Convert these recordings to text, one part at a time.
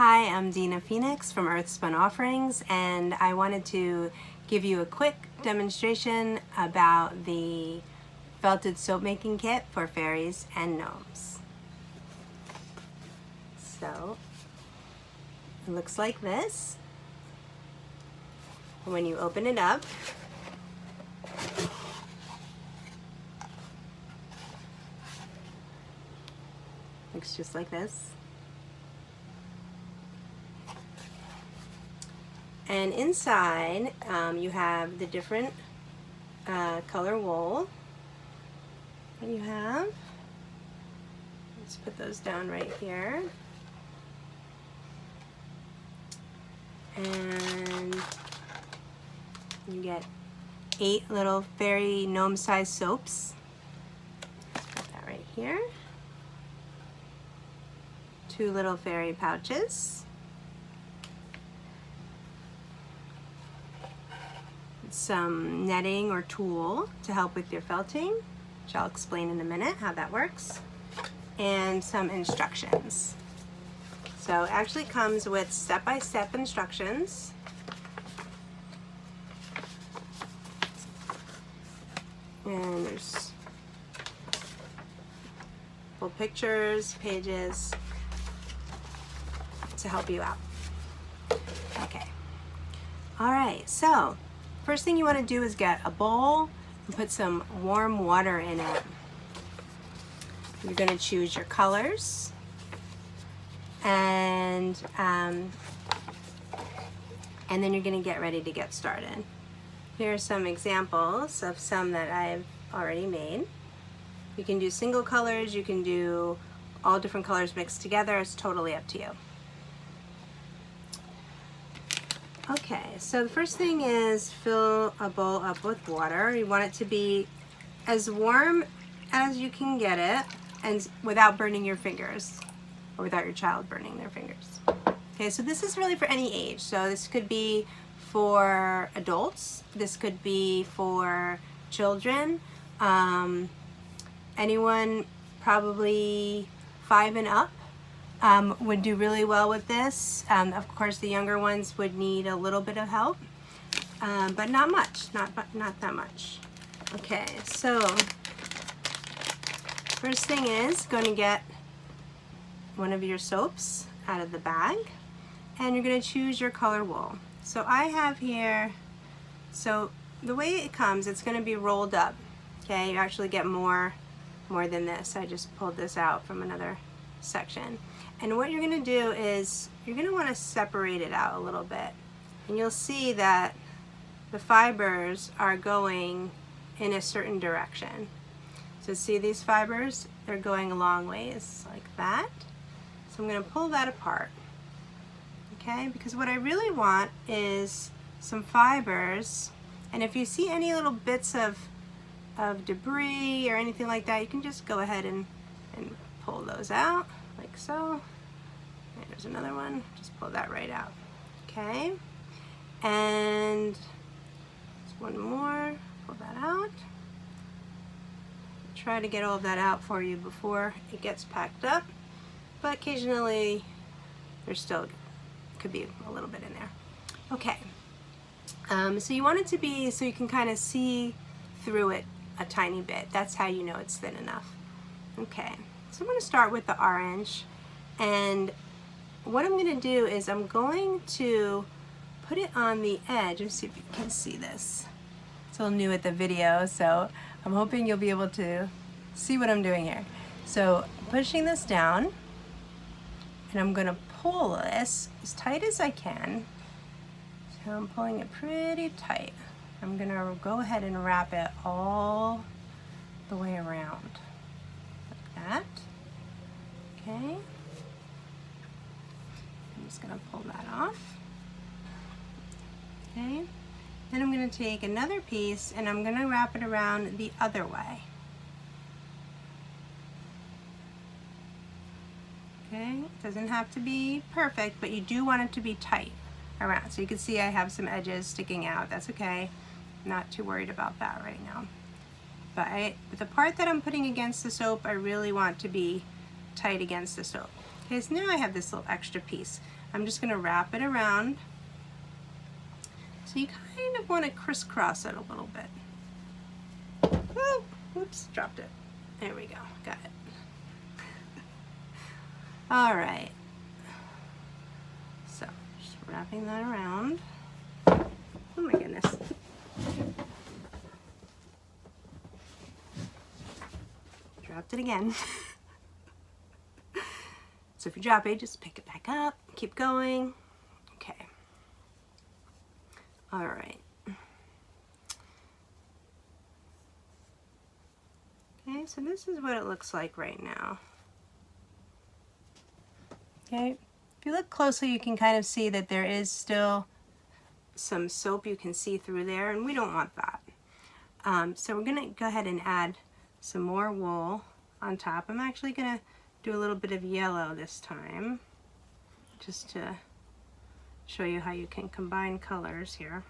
Hi, I'm Dina Phoenix from Earthspun Offerings, and I wanted to give you a quick demonstration about the felted soap making kit for fairies and gnomes. So it looks like this. When you open it up, looks just like this. And inside you have the different color wool that you have. Let's put those down right here. And you get 8 little fairy gnome sized soaps. Let's put that right here. 2 little fairy pouches. Some netting or tulle to help with your felting, which I'll explain in a minute how that works, and some instructions. So it actually comes with step-by-step instructions. And there's full pictures, pages to help you out. Okay. All right, so first thing you want to do is get a bowl and put some warm water in it. You're going to choose your colors, and then you're going to get ready to get started. Here are some examples of some that I've already made. You can do single colors, you can do all different colors mixed together. It's totally up to you. Okay, so the first thing is fill a bowl up with water. You want it to be as warm as you can get it, and without burning your fingers, or without your child burning their fingers. Okay, so this is really for any age. So this could be for adults, this could be for children, anyone probably 5 and up. Would do really well with this. Of course, the younger ones would need a little bit of help, but not much, not that much. Okay, so first thing is going to get one of your soaps out of the bag, and you're going to choose your color wool. So I have here, so the way it comes, it's going to be rolled up. Okay, you actually get more than this. I just pulled this out from another section. And what you're going to do is you're going to want to separate it out a little bit. And you'll see that the fibers are going in a certain direction. So see these fibers? They're going a long ways like that. So I'm going to pull that apart. Okay, because what I really want is some fibers. And if you see any little bits of debris or anything like that, you can just go ahead and pull those out like so. And there's another one, just pull that right out. Okay, and there's one more, pull that out. Try to get all of that out for you before it gets packed up, but occasionally there's still could be a little bit in there. Okay, so you want it to be so you can kind of see through it a tiny bit. That's how you know it's thin enough. Okay, so I'm going to start with the orange, and what I'm going to do is I'm going to put it on the edge. Let's see if you can see this. It's a little new at the video, so I'm hoping you'll be able to see what I'm doing here. So I'm pushing this down, and I'm going to pull this as tight as I can. So I'm pulling it pretty tight. I'm going to go ahead and wrap it all the way around like that. Okay. I'm just going to pull that off. Okay. Then I'm going to take another piece and I'm going to wrap it around the other way. Okay. It doesn't have to be perfect, but you do want it to be tight around. So you can see I have some edges sticking out. That's okay. Not too worried about that right now. But the part that I'm putting against the soap, I really want to be tight against the soap. Okay, so now I have this little extra piece. I'm just gonna wrap it around. So you kind of want to crisscross it a little bit. Oh, whoops, dropped it. There we go, got it. All right, so just wrapping that around. Oh my goodness. Dropped it again. So if you drop it, just pick it back up, keep going. Okay. All right. Okay, so this is what it looks like right now. Okay, if you look closely, you can kind of see that there is still some soap you can see through there, and we don't want that. So we're gonna go ahead and add some more wool on top. I'm actually gonna do a little bit of yellow this time, just to show you how you can combine colors here.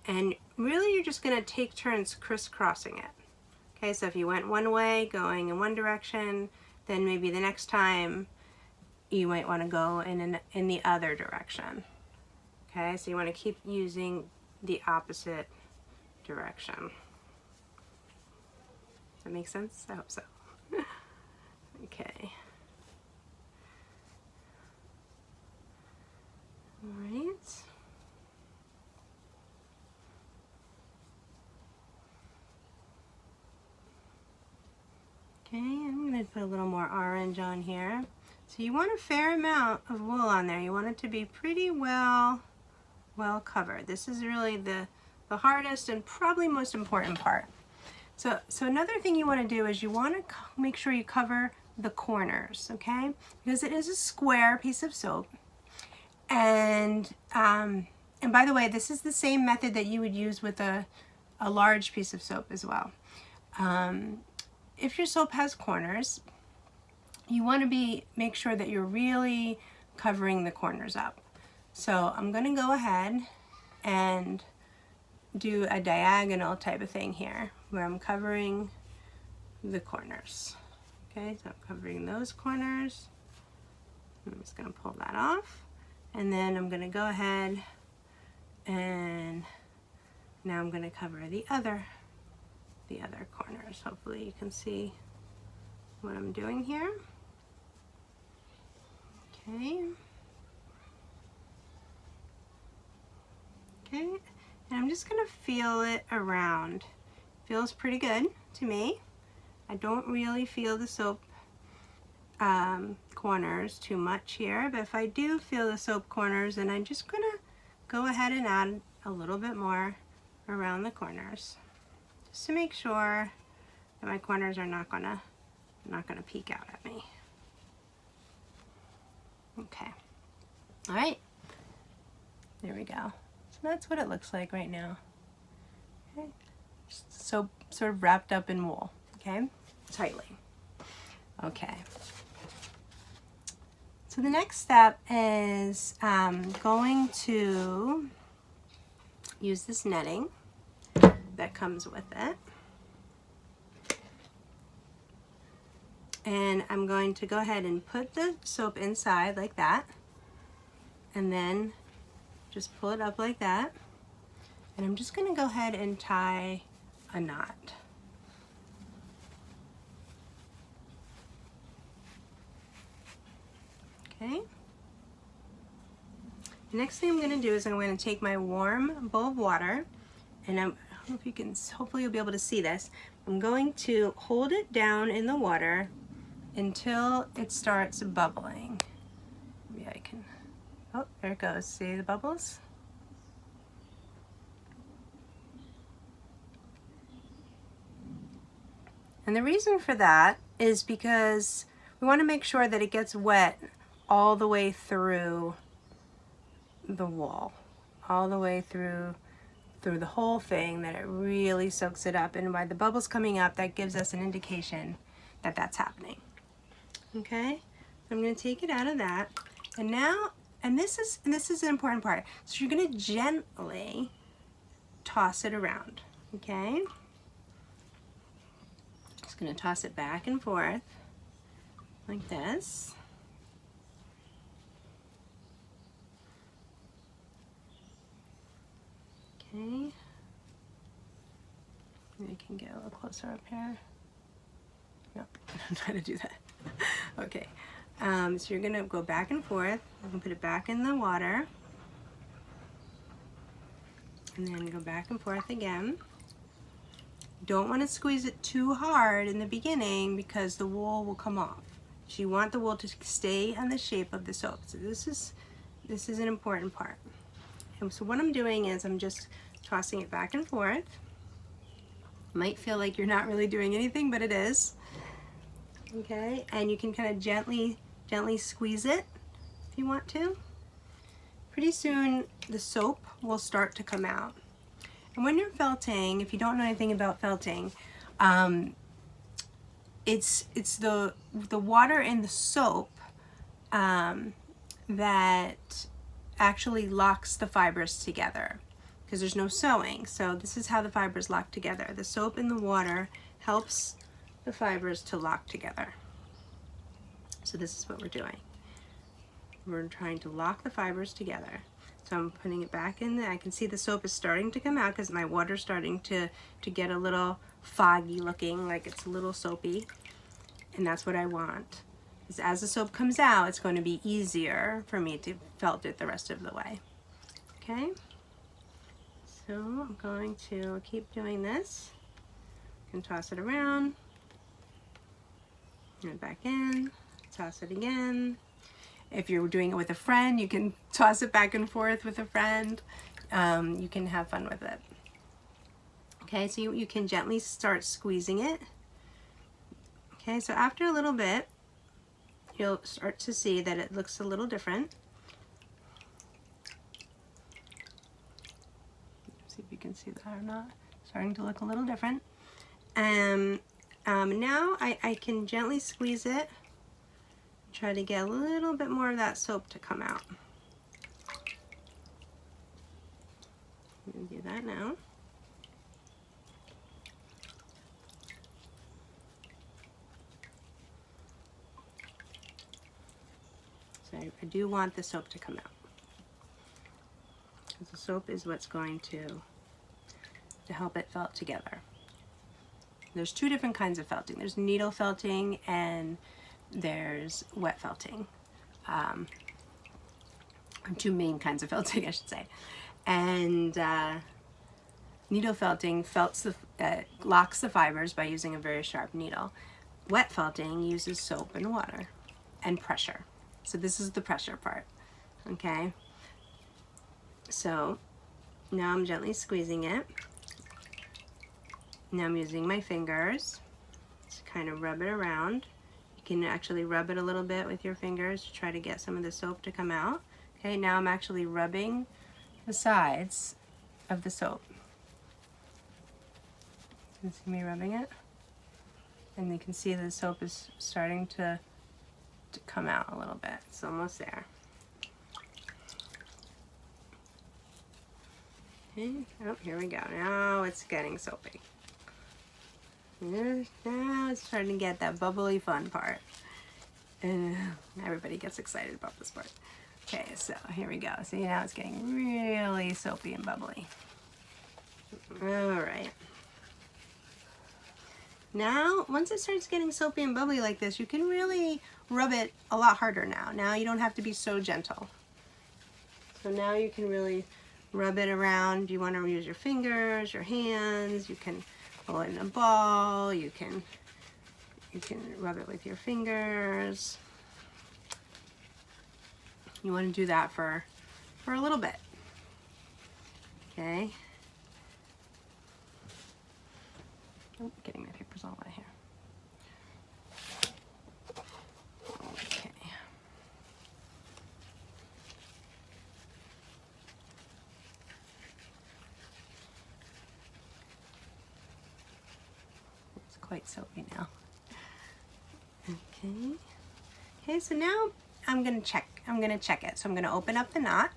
And really you're just gonna take turns crisscrossing it. Okay, so if you went one way, going in one direction, then maybe the next time you might want to go in the other direction. Okay, so you want to keep using the opposite direction. Does that make sense? I hope so. Okay. All right. Okay, I'm going to put a little more orange on here. So you want a fair amount of wool on there. You want it to be pretty well covered. This is really the hardest and probably most important part. So another thing you want to do is you want to make sure you cover the corners, okay? Because it is a square piece of soap. And by the way, this is the same method that you would use with a large piece of soap as well. If your soap has corners, you want to make sure that you're really covering the corners up. So I'm going to go ahead and do a diagonal type of thing here, where I'm covering the corners. Okay, so I'm covering those corners. I'm just going to pull that off, and then I'm going to go ahead and now I'm going to cover the other corners. Hopefully you can see what I'm doing here. Okay. Okay, and I'm just gonna feel it around. Feels pretty good to me. I don't really feel the soap corners too much here, but if I do feel the soap corners, then I'm just gonna go ahead and add a little bit more around the corners, just to make sure that my corners are not gonna peek out at me. Okay, all right, there we go. So that's what it looks like right now. Okay, so sort of wrapped up in wool, okay, tightly. Okay, so the next step is going to use this netting that comes with it. And I'm going to go ahead and put the soap inside like that, and then just pull it up like that. And I'm just going to go ahead and tie a knot. Okay. The next thing I'm going to do is I'm going to take my warm bowl of water, and I don't know if you can, hopefully you'll be able to see this. I'm going to hold it down in the water until it starts bubbling. Maybe I can, oh, there it goes. See the bubbles? And the reason for that is because we want to make sure that it gets wet all the way through the wool, all the way through the whole thing, that it really soaks it up. And by the bubbles coming up, that gives us an indication that that's happening. Okay, so I'm going to take it out of that, and now, and this is an important part. So you're going to gently toss it around. Okay, just going to toss it back and forth like this. Okay. Maybe I can get a little closer up here. No, I'm trying to do that. Okay. So you're gonna go back and forth. You can put it back in the water. And then go back and forth again. Don't want to squeeze it too hard in the beginning because the wool will come off. So you want the wool to stay on the shape of the soap. So this is an important part. And so what I'm doing is I'm just tossing it back and forth. Might feel like you're not really doing anything, but it is. Okay, and you can kind of gently squeeze it if you want to. Pretty soon the soap will start to come out. And when you're felting, if you don't know anything about felting, it's the water in the soap that actually locks the fibers together because there's no sewing. So this is how the fibers lock together. The soap in the water helps the fibers to lock together. So this is what we're doing. We're trying to lock the fibers together. So I'm putting it back in there. I can see the soap is starting to come out because my water's starting to get a little foggy looking, like it's a little soapy. And that's what I want. Because as the soap comes out, it's going to be easier for me to felt it the rest of the way. Okay? So I'm going to keep doing this. And toss it around. And back in. Toss it again. If you're doing it with a friend, you can toss it back and forth with a friend. You can have fun with it. Okay, so you can gently start squeezing it. Okay, so after a little bit, you'll start to see that it looks a little different. See if you can see that or not. Starting to look a little different. Now I can gently squeeze it. Try to get a little bit more of that soap to come out. I'm going to do that now. So I do want the soap to come out. Because the soap is what's going to help it felt together. There's two different kinds of felting. There's needle felting and there's wet felting. Two main kinds of felting, I should say. And needle felting locks the fibers by using a very sharp needle. Wet felting uses soap and water and pressure. So this is the pressure part. Okay. So now I'm gently squeezing it. Now I'm using my fingers to kind of rub it around. You can actually rub it a little bit with your fingers to try to get some of the soap to come out. Okay, now I'm actually rubbing the sides of the soap. You can see me rubbing it. And you can see the soap is starting to come out a little bit. It's almost there. Okay, oh, here we go. Now it's getting soapy. Now it's starting to get that bubbly fun part. And everybody gets excited about this part. Okay, so here we go. See, now it's getting really soapy and bubbly. All right. Now, once it starts getting soapy and bubbly like this, you can really rub it a lot harder now. Now you don't have to be so gentle. So now you can really rub it around. You want to use your fingers, your hands. You can roll it in a ball. You can rub it with your fingers. You want to do that for a little bit. Okay. Oh, getting my papers all wet here. Okay. It's quite soapy now. Okay. Okay, so now I'm gonna check it. So I'm gonna open up the knot.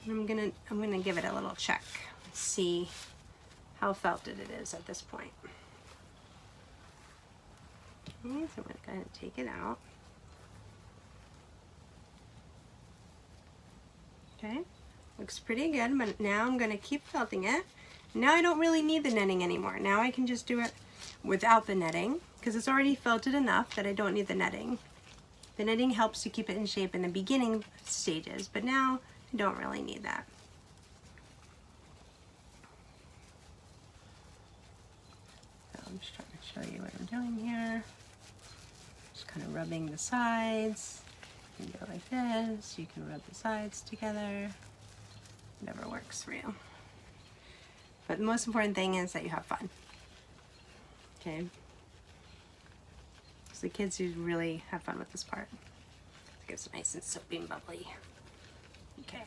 And I'm gonna give it a little check. See how felted it is at this point. Okay, so I'm gonna go ahead and take it out. Okay, Looks pretty good, but now I'm going to keep felting it. Now I don't really need the netting anymore. Now I can just do it without the netting because it's already felted enough that I don't need the netting. The netting helps to keep it in shape in the beginning stages, but now I don't really need that. So I'm just trying to show you what I'm doing here. Just kind of rubbing the sides. You can go like this. You can rub the sides together. Whatever works for you. But the most important thing is that you have fun. Okay? So the kids who really have fun with this part. It gets nice and soapy and bubbly. Okay.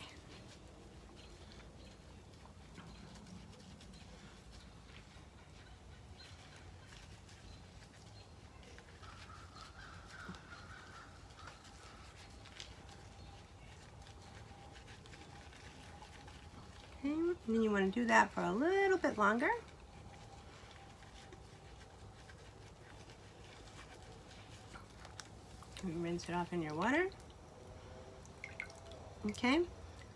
Okay, and then you want to do that for a little bit longer. And rinse it off in your water. Okay,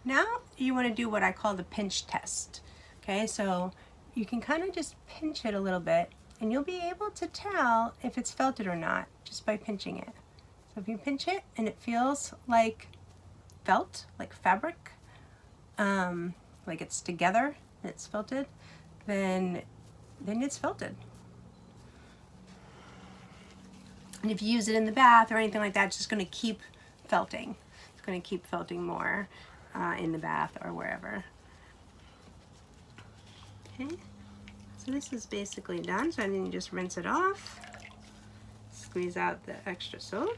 now you want to do what I call the pinch test. Okay, so you can kind of just pinch it a little bit and you'll be able to tell if it's felted or not just by pinching it. So if you pinch it and it feels like felt, like fabric, like it's together and it's felted, then it's felted. And if you use it in the bath or anything like that, it's just going to keep felting. It's going to keep felting more in the bath or wherever. Okay, so this is basically done. So then you just rinse it off, squeeze out the extra soap.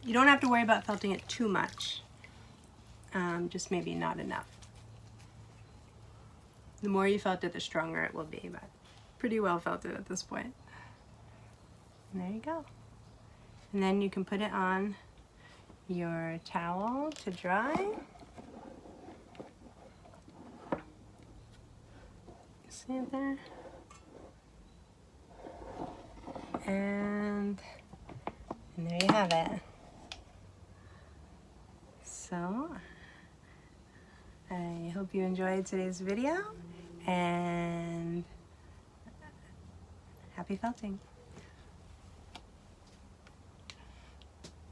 You don't have to worry about felting it too much, just maybe not enough. The more you felt it, the stronger it will be, but pretty well felted at this point. And there you go. And then you can put it on your towel to dry. See it there? And there you have it. So, I hope you enjoyed today's video, and happy felting.